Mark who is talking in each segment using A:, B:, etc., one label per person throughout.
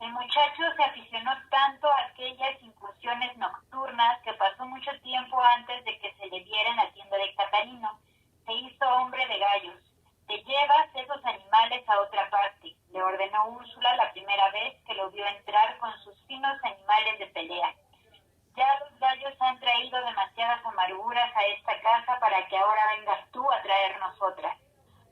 A: El muchacho se aficionó tanto a aquellas incursiones nocturnas que pasó mucho tiempo antes de que se le viera en la tienda de Catalino. Se hizo hombre de gallos. Te llevas esos animales a otra parte, le ordenó Úrsula la primera vez que lo vio entrar con sus finos animales de pelea. Ya los gallos han traído demasiadas amarguras a esta casa para que ahora vengas tú a traernos otras.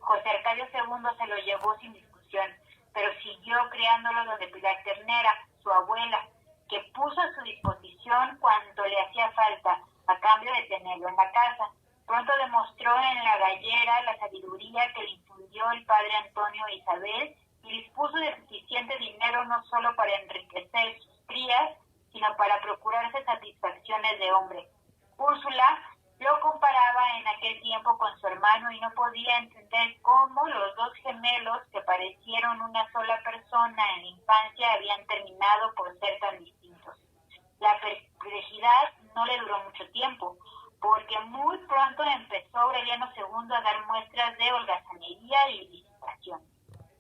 A: José Arcadio II se lo llevó sin discusión, pero siguió criándolo donde Pilar Ternera, su abuela, que puso a su disposición cuanto le hacía falta, a cambio de tenerlo en la casa. Pronto demostró en la gallera la sabiduría que le infundió el padre Antonio e Isabel y dispuso de suficiente dinero no solo para enriquecer sus crías, sino para procurarse satisfacciones de hombre. Úrsula lo comparaba en aquel tiempo con su hermano y no podía entender cómo los dos gemelos que parecieron una sola persona en la infancia habían terminado por ser tan distintos. La perplejidad no le duró mucho tiempo, porque muy pronto empezó Aureliano II a dar muestras de holgazanería y disipación.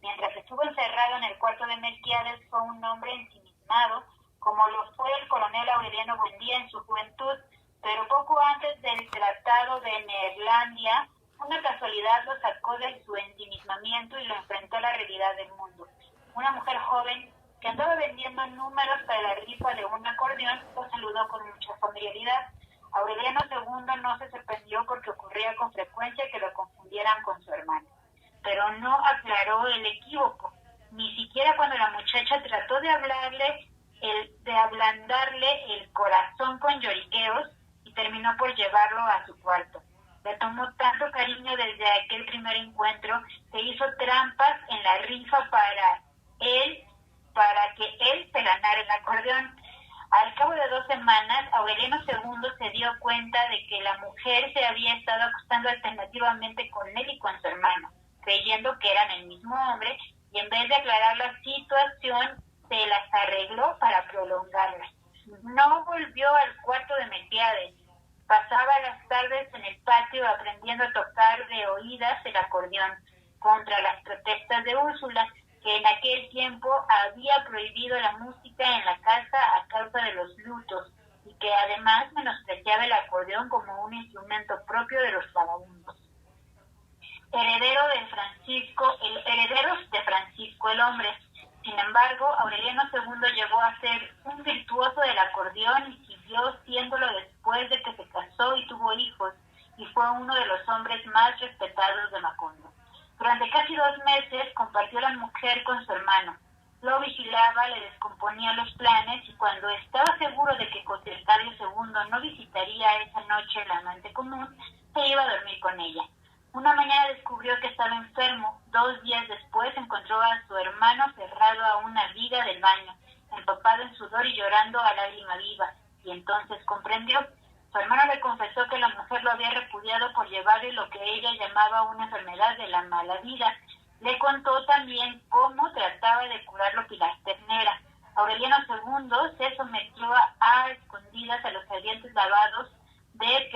A: Mientras estuvo encerrado en el cuarto de Melquiades, fue un hombre ensimismado, como lo fue el coronel Aureliano Buendía en su juventud, pero poco antes del Tratado de Neerlandia, una casualidad lo sacó de su ensimismamiento y lo enfrentó a la realidad del mundo. Una mujer joven que andaba vendiendo números para la rifa de un acordeón lo saludó con mucha familiaridad. Aureliano II no se sorprendió porque ocurría con frecuencia que lo confundieran con su hermano, pero no aclaró el equívoco, ni siquiera cuando la muchacha trató de ablandarle el corazón con lloriqueos y terminó por llevarlo a su cuarto. Le tomó tanto cariño desde aquel primer encuentro que hizo trampas en la rifa para que él se ganara el acordeón. Al cabo de 2 semanas, Aureliano II se dio cuenta de que la mujer se había estado acostando alternativamente con él y con su hermano, creyendo que eran el mismo hombre, y en vez de aclarar la situación, se las arregló para prolongarla. No volvió al cuarto de Melquiades. Pasaba las tardes en el patio aprendiendo a tocar de oídas el acordeón, contra las protestas de Úrsula, que en aquel tiempo había prohibido la música en la casa a causa de los lutos, y que además menospreciaba el acordeón como un instrumento propio de los vagabundos. Herederos de Francisco el hombre. Sin embargo, Aureliano II llegó a ser un virtuoso del acordeón y siguió siéndolo después de que se casó y tuvo hijos, y fue uno de los hombres más respetados de Macondo. Durante casi 2 meses compartió la mujer con su hermano. Lo vigilaba, le descomponía los planes, y cuando estaba seguro de que José Arcadio II no visitaría esa noche la amante común, se iba a dormir con ella. Una mañana descubrió que estaba enfermo. 2 días después encontró a su hermano cerrado a una viga del baño, empapado en sudor y llorando a lágrima viva, y entonces comprendió. Su hermano le confesó que la mujer lo había repudiado por llevarle lo que ella llamaba una enfermedad de la mala vida. Le contó también cómo trataba de curarlo Pilar Ternera. Aureliano II se sometió a escondidas a los ardientes lavados de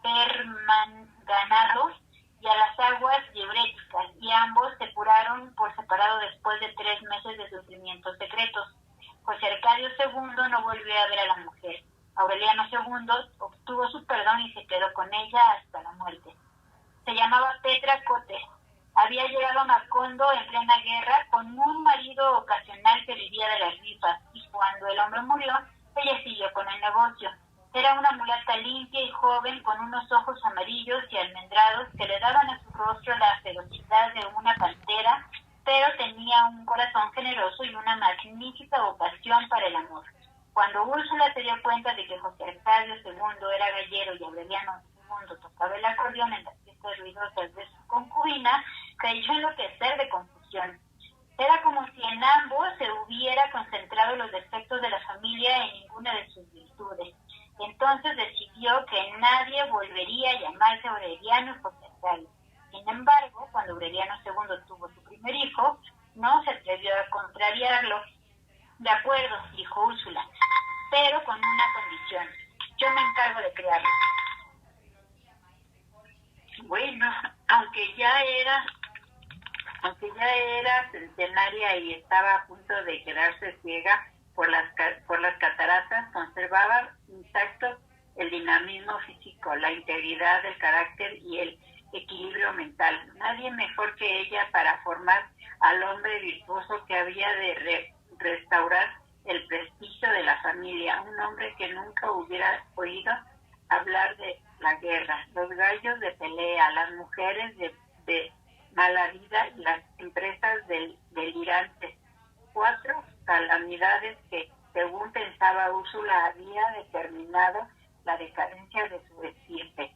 A: permanganado y a las aguas diuréticas, y ambos se curaron por separado después de 3 meses de sufrimientos secretos. José Arcadio II no volvió a ver a la mujer. Aureliano II obtuvo su perdón y se quedó con ella hasta la muerte. Se llamaba Petra Cotes. Había llegado a Macondo en plena guerra con un marido ocasional que vivía de las rifas, y cuando el hombre murió, ella siguió con el negocio. Era una mulata limpia y joven, con unos ojos amarillos y almendrados que le daban a su rostro la ferocidad de una pantera, pero tenía un corazón generoso y una magnífica vocación para el amor. Cuando Úrsula se dio cuenta de que José Arcadio II era gallero y Aureliano II tocaba el acordeón en las fiestas ruidosas de su concubina, creyó enloquecer de confusión. Era como si en ambos se hubiera concentrado los defectos de la familia en ninguna de sus virtudes. Entonces decidió que nadie volvería a llamarse Aureliano y José Arcadio. Sin embargo, cuando Aureliano II tuvo su primer hijo, no se atrevió a contrariarlo. De acuerdo, dijo Úrsula, pero con una condición: yo me encargo de criarlo. Bueno, aunque ya era Aunque ya era centenaria y estaba a punto de quedarse ciega por las cataratas, conservaba intactos el dinamismo físico, la integridad del carácter y el equilibrio mental. Nadie mejor que ella para formar al hombre virtuoso que había de restaurar el prestigio de la familia, un hombre que nunca hubiera oído hablar de la guerra, los gallos de pelea, las mujeres de mala vida y las empresas delirantes. 4 calamidades que, según pensaba Úrsula, había determinado la decadencia de su estirpe.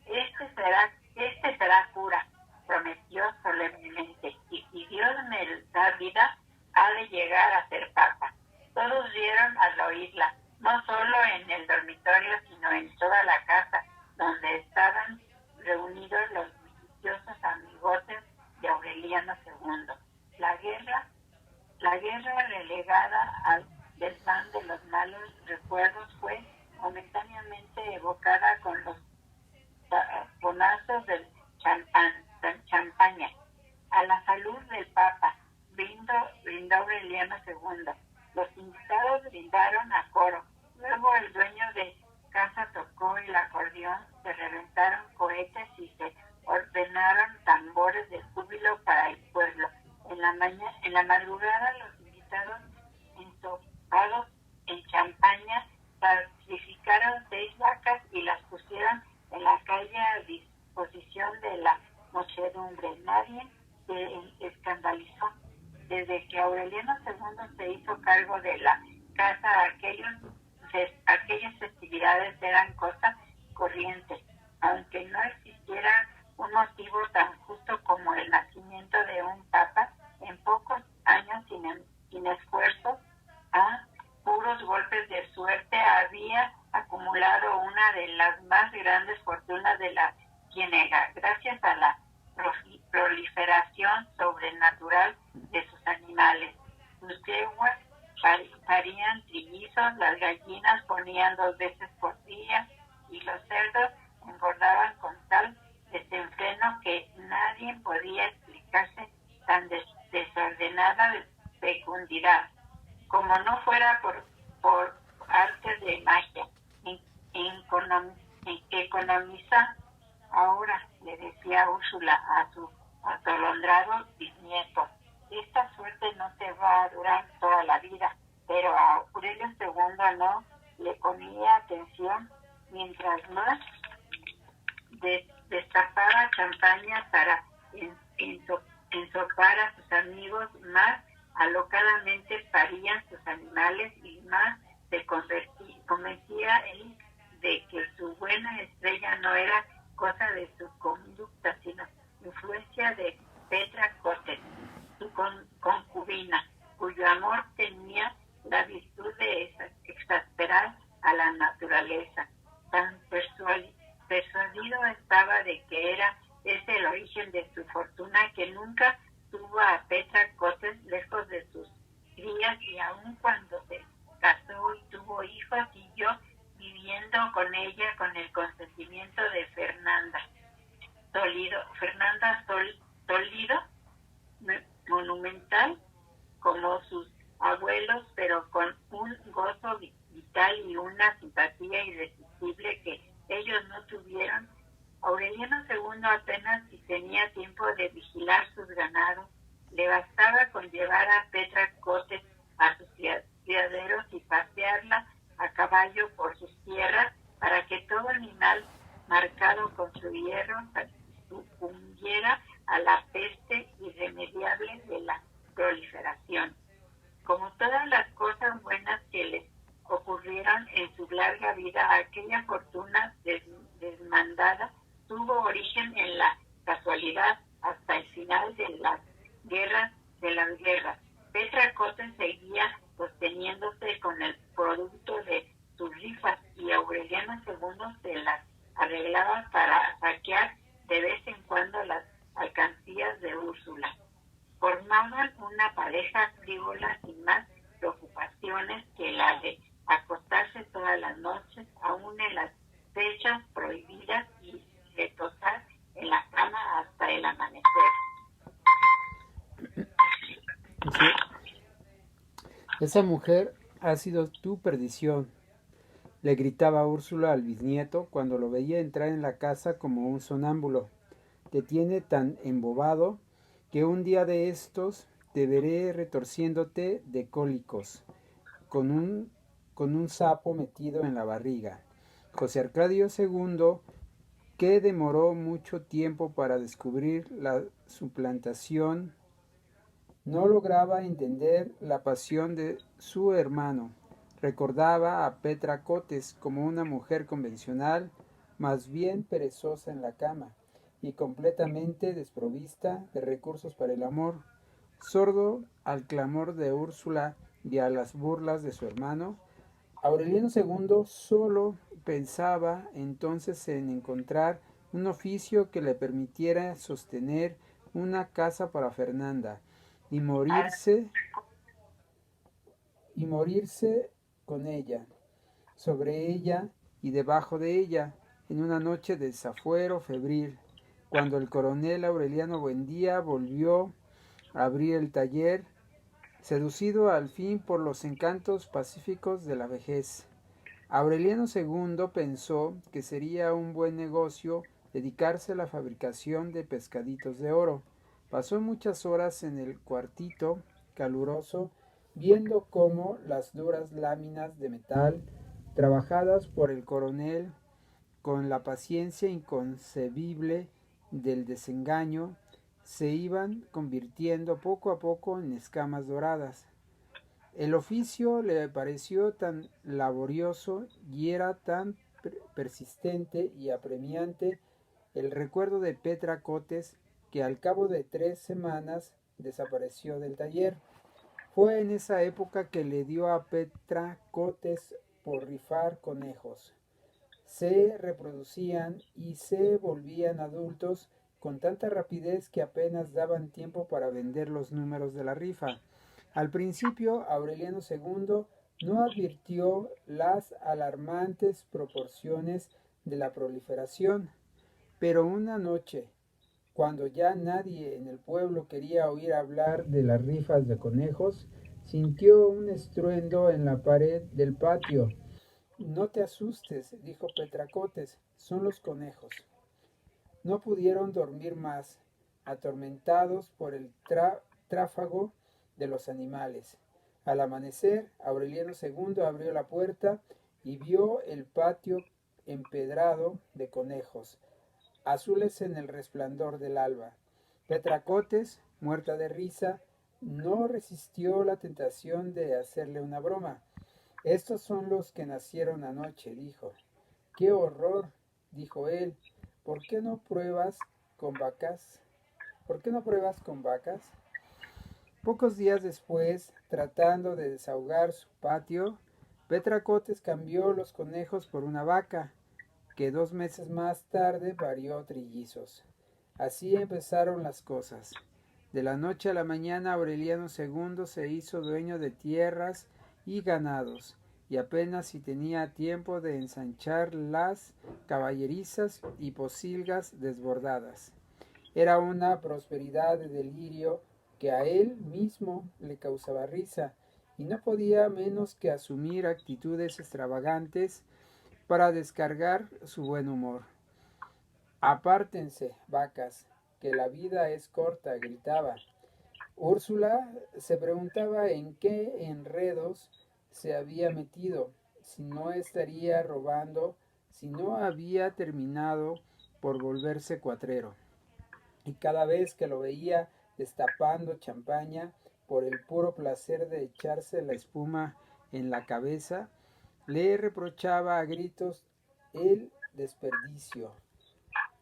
A: Este será cura, prometió solemnemente, y si Dios me da vida, ha de llegar a ser papa. Todos rieron al oírla, no solo en el dormitorio, sino en toda la casa, donde estaban reunidos los bulliciosos amigotes de Aureliano II. La guerra relegada al desván de los malos recuerdos fue momentáneamente evocada con los bonazos del champaña. A la salud del Papa brindó Aureliano II. Los invitados brindaron a coro. Luego el dueño de casa tocó el acordeón, se reventaron cohetes y se ordenaron tambores de júbilo para el pueblo. En la madrugada los invitados, ensopados en champaña, sacrificaron 6 vacas y las pusieron en la calle a disposición de la muchedumbre. Nadie se escandalizó. Desde que Aureliano II se hizo cargo de la casa, aquellas festividades eran cosas corrientes, aunque no existiera un motivo tan justo como el nacimiento de un papa. En pocos años, sin esfuerzo, a puros golpes de suerte, había acumulado una de las más grandes fortunas de la ciénaga, gracias a la proliferación sobrenatural de sus animales. Sus yeguas parían trillizos, las gallinas ponían 2 veces por día y los cerdos engordaban con tal desenfreno que nadie podía explicarse tan desordenada fecundidad. Como no fuera por arte de magia, en que economiza ahora, le decía Úrsula a su atolondrado bisnieto. Esta suerte no te va a durar toda la vida, pero a Aurelio II no le ponía atención mientras más destapaba champaña para ensopar a sus amigos, más alocadamente parían sus animales y más se convencía él de que su buena estrella no era cosa de su conducta, sino influencia de Petra Cotes, su concubina, cuyo amor tenía la virtud de exasperar a la naturaleza. Tan persuadido estaba de que era ese el origen de su fortuna, que nunca tuvo a Petra Cotes lejos de sus crías, y aun cuando se casó y tuvo hijos, siguió viviendo con ella con el consentimiento de Fernanda Toledo, monumental como sus abuelos, pero con un gozo vital y una simpatía irresistible que ellos no tuvieron. Aureliano II apenas si tenía tiempo de vigilar sus ganados. Le bastaba con llevar a Petra Cotes a sus criaderos y pasearla a caballo por sus tierras para que todo animal marcado con su hierro sucumbiera a la peste irremediable de la proliferación. Como todas las cosas buenas que les ocurrieron en su larga vida, aquella fortuna desmandada tuvo origen en la casualidad hasta el final de las guerras. Petra Cotes seguía sosteniéndose con el producto de sus rifas y Aureliano II se las arreglaba para saquear de vez en cuando las alcancías de Úrsula. Formaban una pareja frívola sin más preocupaciones que la de acostarse todas las noches, aún en las fechas prohibidas, y retosar en la cama hasta el amanecer.
B: Esa mujer ha sido tu perdición, le gritaba Úrsula al bisnieto cuando lo veía entrar en la casa como un sonámbulo. Te tiene tan embobado que un día de estos te veré retorciéndote de cólicos, con un, con un sapo metido en la barriga. José Arcadio II, que demoró mucho tiempo para descubrir la suplantación, no lograba entender la pasión de su hermano. Recordaba a Petra Cotes como una mujer convencional, más bien perezosa en la cama y completamente desprovista de recursos para el amor. Sordo al clamor de Úrsula y a las burlas de su hermano, Aureliano II solo pensaba entonces en encontrar un oficio que le permitiera sostener una casa para Fernanda y morirse con ella, sobre ella y debajo de ella, en una noche de desafuero febril, cuando el coronel Aureliano Buendía volvió a abrir el taller, seducido al fin por los encantos pacíficos de la vejez. Aureliano II pensó que sería un buen negocio dedicarse a la fabricación de pescaditos de oro. Pasó muchas horas en el cuartito caluroso viendo cómo las duras láminas de metal, trabajadas por el coronel con la paciencia inconcebible del desengaño, se iban convirtiendo poco a poco en escamas doradas. El oficio le pareció tan laborioso y era tan persistente y apremiante el recuerdo de Petra Cotes que al cabo de 3 semanas desapareció del taller. Fue en esa época que le dio a Petra Cotes por rifar conejos. Se reproducían y se volvían adultos con tanta rapidez que apenas daban tiempo para vender los números de la rifa. Al principio, Aureliano II no advirtió las alarmantes proporciones de la proliferación, pero una noche, cuando ya nadie en el pueblo quería oír hablar de las rifas de conejos, sintió un estruendo en la pared del patio. No te asustes, dijo Petracotes, son los conejos. No pudieron dormir más, atormentados por el tráfago de los animales. Al amanecer, Aureliano II abrió la puerta y vio el patio empedrado de conejos, azules en el resplandor del alba. Petracotes, muerta de risa, no resistió la tentación de hacerle una broma. Estos son los que nacieron anoche, dijo. ¡Qué horror! Dijo él. ¿Por qué no pruebas con vacas? ¿Por qué no pruebas con vacas? Pocos días después, tratando de desahogar su patio, Petracotes cambió los conejos por una vaca, que 2 meses más tarde parió trillizos. Así empezaron las cosas. De la noche a la mañana Aureliano II se hizo dueño de tierras y ganados, y apenas si tenía tiempo de ensanchar las caballerizas y posilgas desbordadas. Era una prosperidad de delirio que a él mismo le causaba risa, y no podía menos que asumir actitudes extravagantes para descargar su buen humor. Apártense, vacas, que la vida es corta, gritaba. Úrsula se preguntaba en qué enredos se había metido, si no estaría robando, si no había terminado por volverse cuatrero. Y cada vez que lo veía destapando champaña por el puro placer de echarse la espuma en la cabeza, le reprochaba a gritos el desperdicio.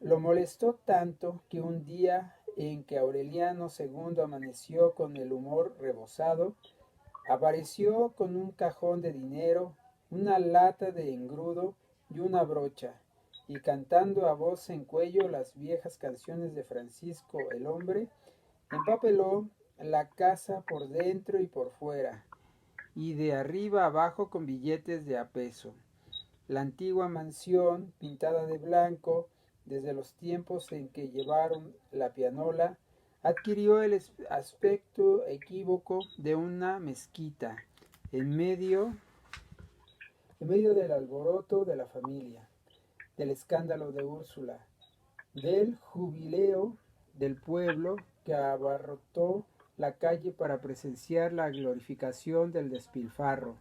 B: Lo molestó tanto que un día en que Aureliano II amaneció con el humor rebosado, apareció con un cajón de dinero, una lata de engrudo y una brocha, y cantando a voz en cuello las viejas canciones de Francisco el Hombre, empapeló la casa por dentro y por fuera, y de arriba abajo con billetes de a peso. La antigua mansión, pintada de blanco desde los tiempos en que llevaron la pianola, adquirió el aspecto equívoco de una mezquita. en medio del alboroto de la familia, del escándalo de Úrsula, del jubileo del pueblo que abarrotó la calle para presenciar la glorificación del despilfarro.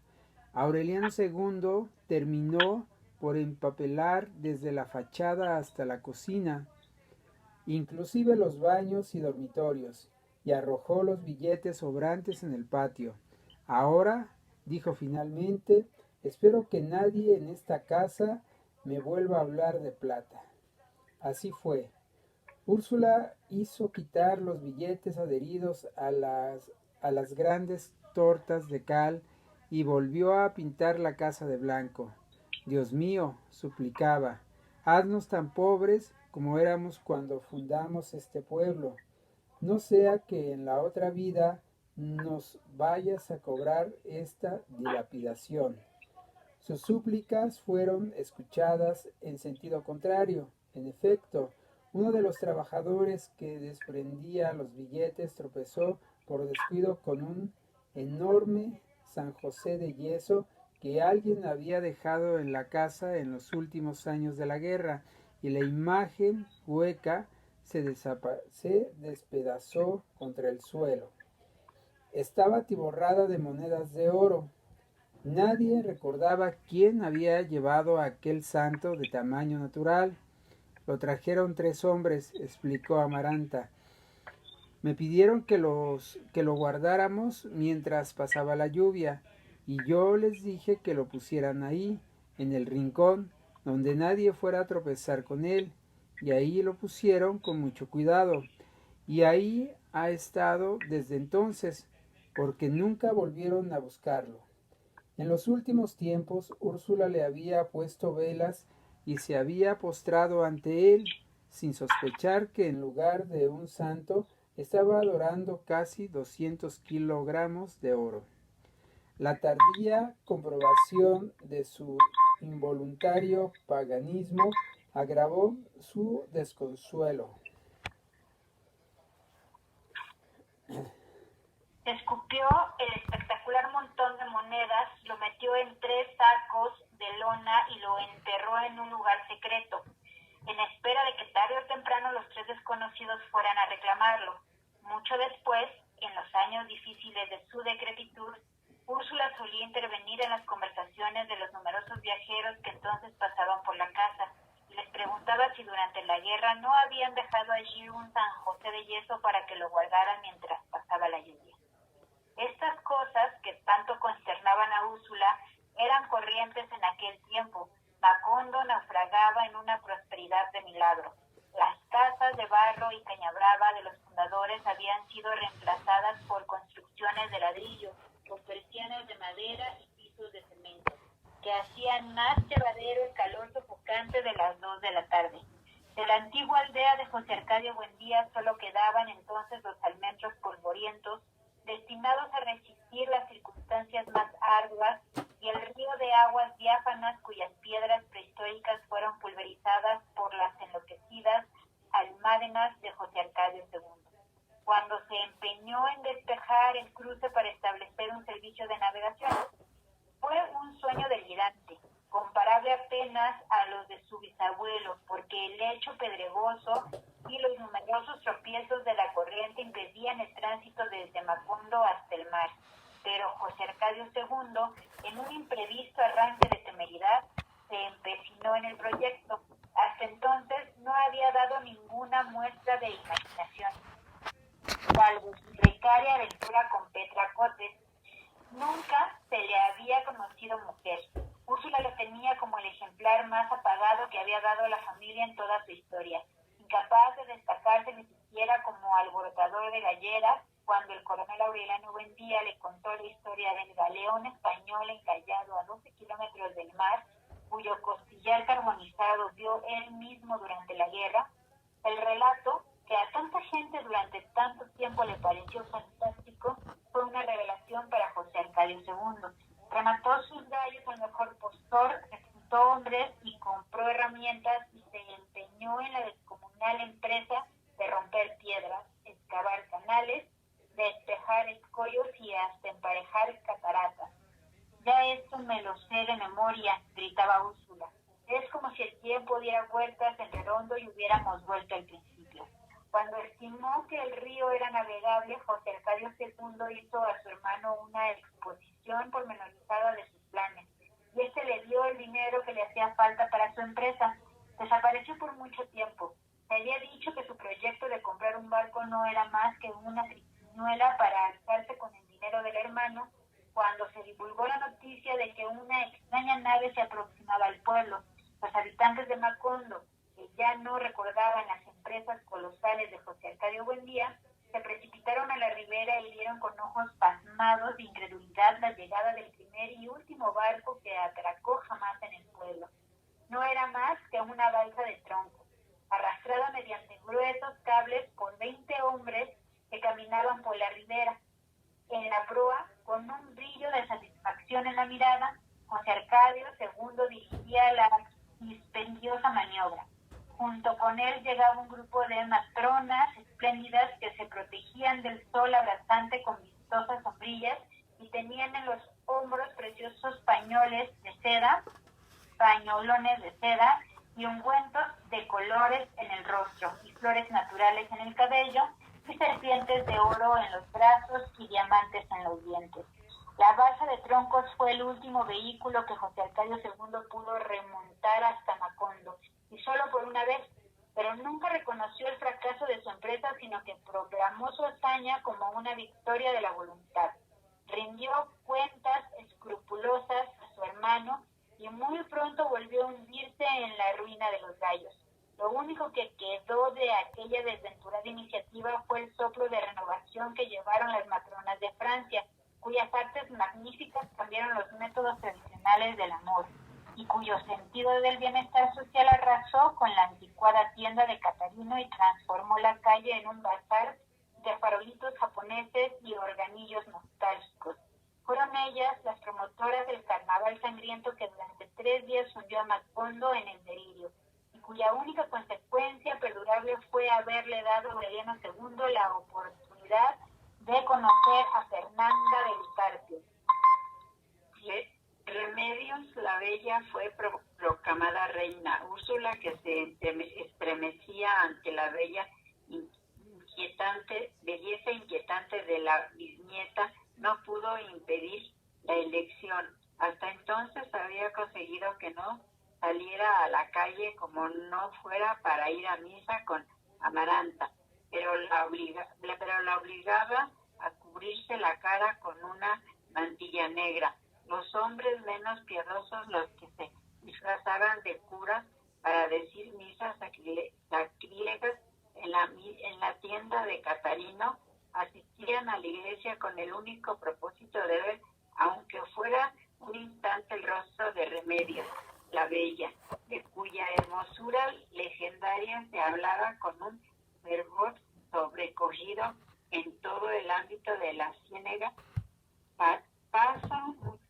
B: Aureliano II terminó por empapelar desde la fachada hasta la cocina, inclusive los baños y dormitorios, y arrojó los billetes sobrantes en el patio. Ahora, dijo finalmente, espero que nadie en esta casa me vuelva a hablar de plata. Así fue. Úrsula hizo quitar los billetes adheridos a las grandes tortas de cal y volvió a pintar la casa de blanco. Dios mío, suplicaba, haznos tan pobres como éramos cuando fundamos este pueblo. No sea que en la otra vida nos vayas a cobrar esta dilapidación. Sus súplicas fueron escuchadas en sentido contrario. En efecto, uno de los trabajadores que desprendía los billetes tropezó por descuido con un enorme San José de yeso que alguien había dejado en la casa en los últimos años de la guerra, y la imagen hueca se despedazó contra el suelo. Estaba atiborrada de monedas de oro. Nadie recordaba quién había llevado a aquel santo de tamaño natural. Lo trajeron 3 hombres, explicó Amaranta. Me pidieron que lo guardáramos mientras pasaba la lluvia, y yo les dije que lo pusieran ahí, en el rincón, donde nadie fuera a tropezar con él, y ahí lo pusieron con mucho cuidado, y ahí ha estado desde entonces, porque nunca volvieron a buscarlo. En los últimos tiempos Úrsula le había puesto velas y se había postrado ante él, sin sospechar que en lugar de un santo estaba adorando casi 200 kilogramos de oro. La tardía comprobación de su involuntario paganismo agravó su desconsuelo.
A: Escupió el espectacular montón de monedas, lo metió en 3 sacos de lona y lo enterró en un lugar secreto, en espera de que tarde o temprano los 3 desconocidos fueran a reclamarlo. Mucho después, en los años difíciles de su decrepitud, Úrsula solía intervenir en las conversaciones de los numerosos viajeros que entonces pasaban por la casa, y les preguntaba si durante la guerra no habían dejado allí un San José de yeso para que lo guardaran mientras pasaba la lluvia. Estas cosas que tanto consternaban a Úrsula eran corrientes en aquel tiempo. Macondo naufragaba en una prosperidad de milagro. Las casas de barro y cañabrava de los fundadores habían sido reemplazadas por construcciones de ladrillo, con persianas de madera y pisos de cemento, que hacían más llevadero el calor sofocante de las 2 de la tarde. De la antigua aldea de José Arcadio Buendía solo quedaban entonces los almendros polvorientos, destinados a resistir las circunstancias más arduas, y el río de aguas diáfanas cuyas piedras prehistóricas fueron pulverizadas por las enloquecidas almádenas de José Arcadio II. Cuando se empeñó en despejar el cruce para establecer un servicio de navegación, fue un sueño delirante, comparable apenas a los de su bisabuelo, porque el lecho pedregoso y los numerosos tropiezos de la corriente impedían el tránsito desde Macondo hasta el mar. Pero José Arcadio II, en un imprevisto arranque de temeridad, se empecinó en el proyecto. Hasta entonces no había dado ninguna muestra de imaginación, salvo su precaria aventura con Petra Cotes. Nunca se le había conocido mujer. Úrsula lo tenía como el ejemplar más apagado que había dado la familia en toda su historia, incapaz de destacarse ni siquiera como alborotador de galleras. Cuando el coronel Aureliano Buendía le contó la historia del galeón español encallado a 12 kilómetros del mar, cuyo costillar carbonizado vio él mismo durante la guerra, el relato, que a tanta gente durante tanto tiempo le pareció fantástico, fue una revelación para José Arcadio II. Remató sus gallos al mejor postor, reclutó hombres y compró herramientas, y se empeñó en la descomunal empresa de romper piedras, excavar canales, despejar escollos y hasta emparejar cataratas. Ya esto me lo sé de memoria, gritaba Úrsula. Es como si el tiempo diera vueltas en redondo y hubiéramos vuelto al principio. Cuando estimó que el río era navegable, José Arcadio II hizo a su hermano una exposición pormenorizada de sus planes, y este le dio el dinero que le hacía falta para su empresa. Desapareció por mucho tiempo. Se había dicho que su proyecto de comprar un barco no era más que una triquiñuela para alzarse con el dinero del hermano, cuando se divulgó la noticia de que una extraña nave se aproximaba al pueblo. Los habitantes de Macondo, que ya no recordaban las empresas colosales de José Arcadio Buendía, se precipitaron a la ribera y vieron con ojos pasmados de incredulidad la llegada del primer y último barco que atracó jamás en el pueblo. No era más que una balsa de tronco, arrastrada mediante gruesos cables por 20 hombres que caminaban por la ribera. En la proa, con un brillo de satisfacción en la mirada, José Arcadio II dirigía la dispendiosa maniobra. Junto con él llegaba un grupo de matronas espléndidas que se protegían del sol abrasante con vistosas sombrillas y tenían en los hombros preciosos pañolones de seda y ungüentos de colores en el rostro y flores naturales en el cabello y serpientes de oro en los brazos y diamantes en los dientes. La balsa de troncos fue el último vehículo que José Arcadio II pudo remontar hasta Macondo, y solo por una vez, pero nunca reconoció el fracaso de su empresa, sino que proclamó su hazaña como una victoria de la voluntad. Rindió cuentas escrupulosas a su hermano y muy pronto volvió a hundirse en la ruina de los gallos. Lo único que quedó de aquella desventurada iniciativa fue el soplo de renovación que llevaron las matronas de Francia, cuyas artes magníficas cambiaron los métodos tradicionales del amor y cuyo sentido del bienestar social arrasó con la anticuada tienda de Catarino y transformó la calle en un bazar de farolitos japoneses y organillos nostálgicos. Fueron ellas las promotoras del carnaval sangriento que durante 3 días hundió a Macondo en el delirio, y cuya única consecuencia perdurable fue haberle dado a Aureliano II la oportunidad de conocer a Fernanda del Carpio.
C: Remedios la Bella fue proclamada reina. Úrsula, que se estremecía ante la belleza inquietante de la bisnieta, no pudo impedir la elección. Hasta entonces había conseguido que no saliera a la calle como no fuera para ir a misa con Amaranta, pero la obligaba a cubrirse la cara con una mantilla negra. Los hombres menos piadosos, los que se disfrazaban de curas para decir misas sacrílegas en la tienda de Catarino, asistían a la iglesia con el único propósito de ver, aunque fuera un instante, el rostro de Remedios la Bella, de cuya hermosura legendaria se hablaba con un fervor sobrecogido en todo el ámbito de la Ciénega.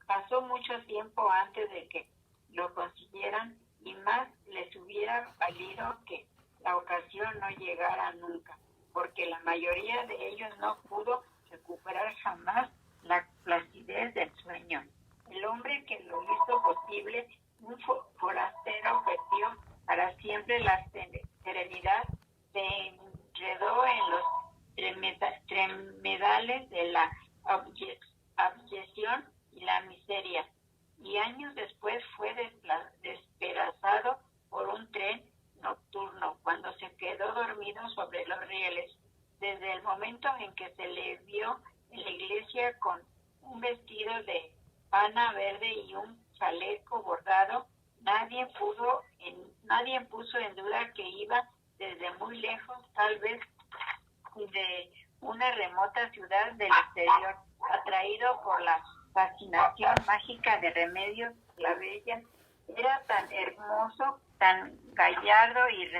C: Pasó mucho tiempo antes de que lo consiguieran, y más les hubiera valido que la ocasión no llegara nunca, porque la mayoría de ellos no pudo recuperar jamás la placidez del sueño. El hombre que lo hizo posible, un forastero, perdió para siempre la serenidad, se enredó en los tremedales de la abyección y la miseria, y años después fue despedazado por un tren nocturno cuando se quedó dormido sobre los rieles. Desde el momento en que se le vio en la iglesia con un vestido de pana verde y un chaleco bordado, nadie puso en duda que iba desde muy lejos, tal vez de una remota ciudad del exterior, atraído por la fascinación mágica de Remedios la Bella. Era tan hermoso, tan gallardo y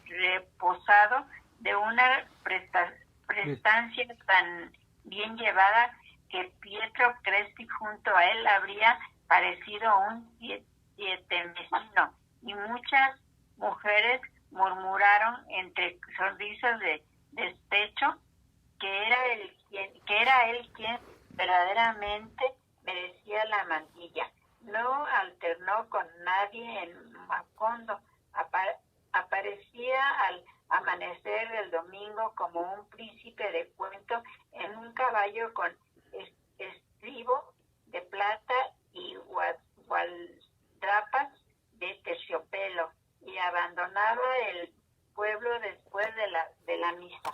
C: reposado, de una prestancia tan bien llevada, que Pietro Crespi junto a él habría parecido un sietemesino, y muchas mujeres murmuraron entre sonrisas de despecho que era él quien verdaderamente merecía vestía la mantilla. No alternó con nadie en Macondo. Aparecía al amanecer del domingo como un príncipe de cuento en un caballo con estribo de plata y gualdrapas de terciopelo, y abandonaba el pueblo después de la misa.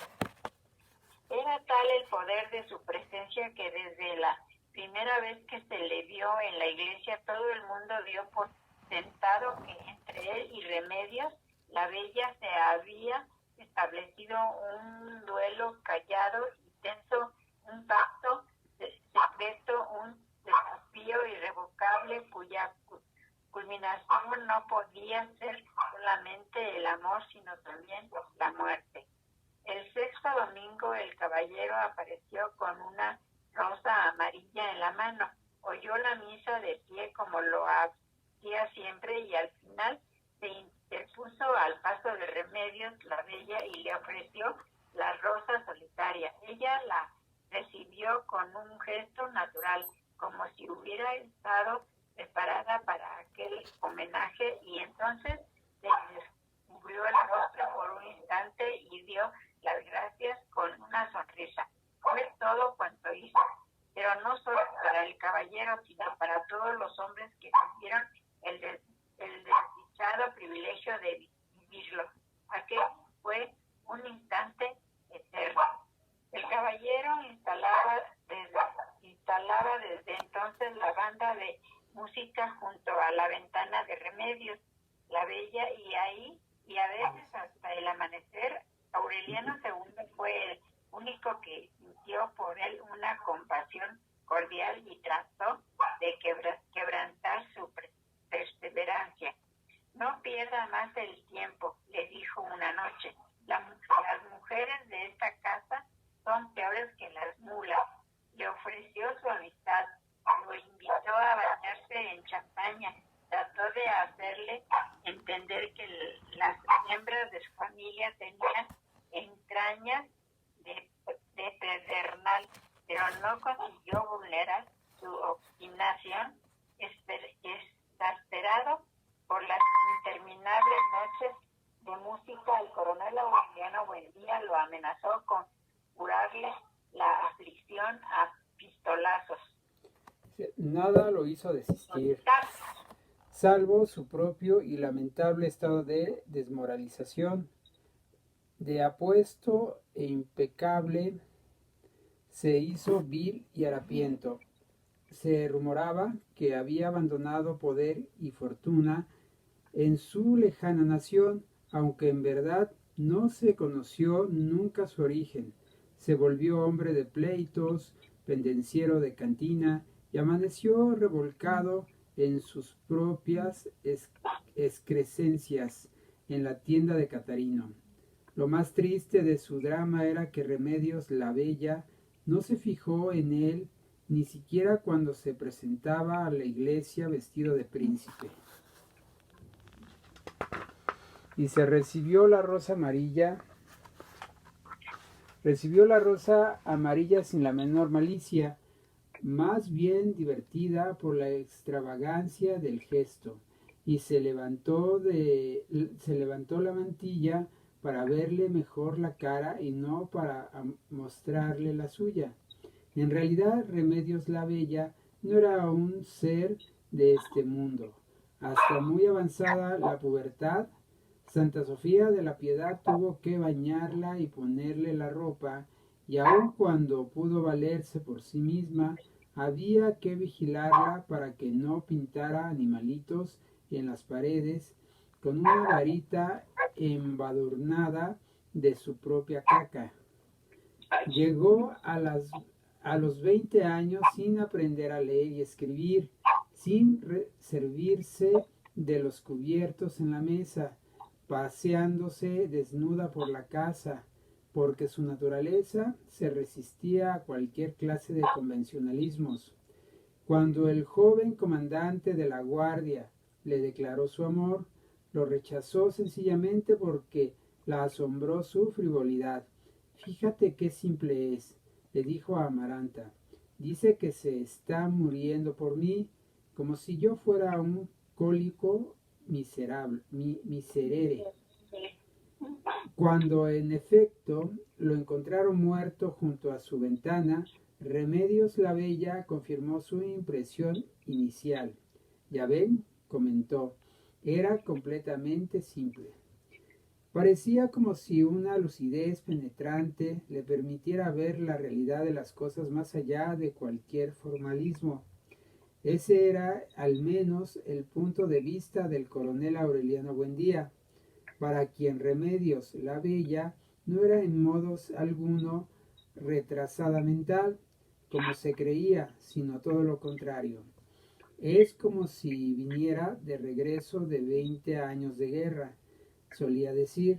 C: Era tal el poder de su presencia que desde la primera vez que se le vio en la iglesia, todo el mundo dio por sentado que entre él y Remedios, la bella, se había establecido un duelo callado y tenso, un pacto secreto, un desafío irrevocable cuya culminación no podía ser solamente el amor, sino también la muerte. El sexto domingo el caballero apareció con una rosa amarilla en la mano. Oyó la misa de pie como lo hacía siempre, y al final se interpuso al paso de Remedios la bella y le ofreció la rosa solitaria. Ella la recibió con un gesto natural, como si hubiera estado preparada para aquel homenaje, y entonces se descubrió el rostro por un instante y dio las gracias con una sonrisa. Fue todo cuanto hizo, pero no solo para el caballero, sino para todos los hombres que tuvieron el desdichado privilegio de vivirlo. Aquel fue un instante eterno. El caballero instalaba desde entonces la banda de música junto a la ventana de Remedios, la bella, y a veces hasta el amanecer. Aureliano II fue el único que sintió por él una compasión cordial y trató de quebrantar su perseverancia. No pierda más el tiempo, le dijo una noche. Las mujeres de esta casa son peores que las mulas. Le ofreció su amistad, lo invitó a bañarse en champaña, trató de hacerle entender que las hembras de su familia tenían entrañas de pedernal, pero no consiguió vulnerar su obstinación. Exasperado por las interminables noches de música, el coronel Aureliano Buendía lo amenazó con curarle la aflicción a pistolazos.
B: Nada lo hizo desistir, salvo su propio y lamentable estado de desmoralización. De apuesto e impecable se hizo vil y harapiento. Se rumoraba que había abandonado poder y fortuna en su lejana nación, aunque en verdad no se conoció nunca su origen. Se volvió hombre de pleitos, pendenciero de cantina, y amaneció revolcado en sus propias excrescencias en la tienda de Catarino. Lo más triste de su drama era que Remedios la Bella no se fijó en él ni siquiera cuando se presentaba a la iglesia vestido de príncipe. Y se recibió la rosa amarilla sin la menor malicia, más bien divertida por la extravagancia del gesto, y se levantó la mantilla para verle mejor la cara y no para mostrarle la suya. En realidad, Remedios la Bella no era un ser de este mundo. Hasta muy avanzada la pubertad, Santa Sofía de la Piedad tuvo que bañarla y ponerle la ropa, y aun cuando pudo valerse por sí misma, había que vigilarla para que no pintara animalitos en las paredes con una varita embadurnada de su propia caca. Llegó a los 20 años sin aprender a leer y escribir, sin servirse de los cubiertos en la mesa, paseándose desnuda por la casa, porque su naturaleza se resistía a cualquier clase de convencionalismos. Cuando el joven comandante de la guardia le declaró su amor, lo rechazó sencillamente porque la asombró su frivolidad. «Fíjate qué simple es», le dijo a Amaranta. Dice que se está muriendo por mí, como si yo fuera un cólico miserere. Cuando en efecto lo encontraron muerto junto a su ventana, Remedios la Bella confirmó su impresión inicial. Ya ven, comentó, era completamente simple. Parecía como si una lucidez penetrante le permitiera ver la realidad de las cosas más allá de cualquier formalismo. Ese era al menos el punto de vista del coronel Aureliano Buendía, para quien Remedios la Bella no era en modos alguno retrasada mental, como se creía, sino todo lo contrario. Es como si viniera de regreso de 20 años de guerra, solía decir.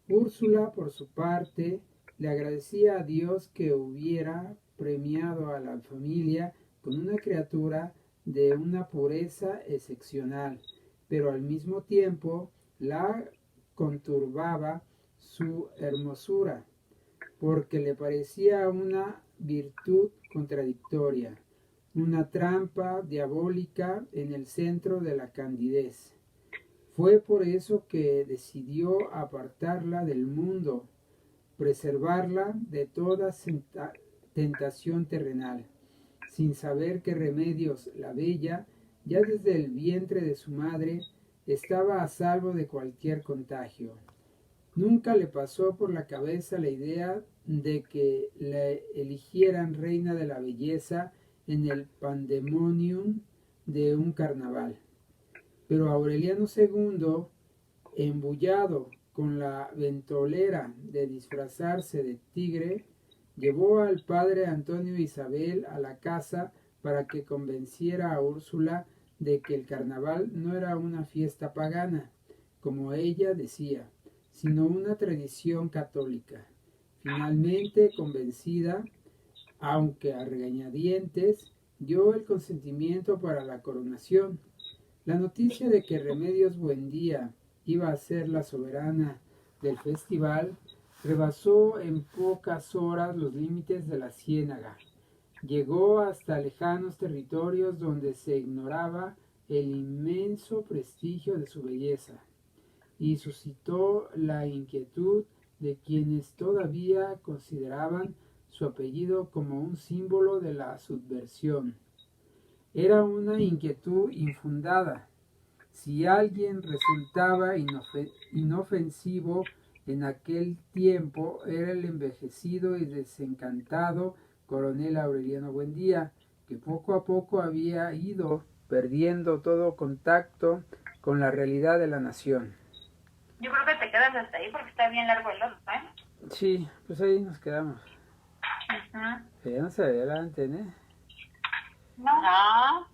B: Úrsula, por su parte, le agradecía a Dios que hubiera premiado a la familia con una criatura de una pureza excepcional, pero al mismo tiempo la conturbaba su hermosura, porque le parecía una virtud contradictoria, una trampa diabólica en el centro de la candidez. Fue por eso que decidió apartarla del mundo, preservarla de toda tentación terrenal, sin saber que Remedios la Bella, ya desde el vientre de su madre, estaba a salvo de cualquier contagio. Nunca le pasó por la cabeza la idea de que la eligieran reina de la belleza en el pandemonium de un carnaval. Pero Aureliano II, embullado con la ventolera de disfrazarse de tigre, llevó al padre Antonio Isabel a la casa para que convenciera a Úrsula de que el carnaval no era una fiesta pagana, como ella decía, sino una tradición católica. Finalmente, convencida, aunque a regañadientes, dio el consentimiento para la coronación. La noticia de que Remedios Buendía iba a ser la soberana del festival rebasó en pocas horas los límites de la ciénaga. Llegó hasta lejanos territorios donde se ignoraba el inmenso prestigio de su belleza y suscitó la inquietud de quienes todavía consideraban su apellido como un símbolo de la subversión. Era una inquietud infundada. Si alguien resultaba inofensivo en aquel tiempo, era el envejecido y desencantado coronel Aureliano Buendía, que poco a poco había ido perdiendo todo contacto con la realidad de la nación.
A: Yo creo que te quedas hasta ahí porque está bien largo el otro, ¿eh?
B: Sí, pues ahí nos quedamos.
A: Ajá.
B: Que ya no se ve adelante, ¿eh?
A: No.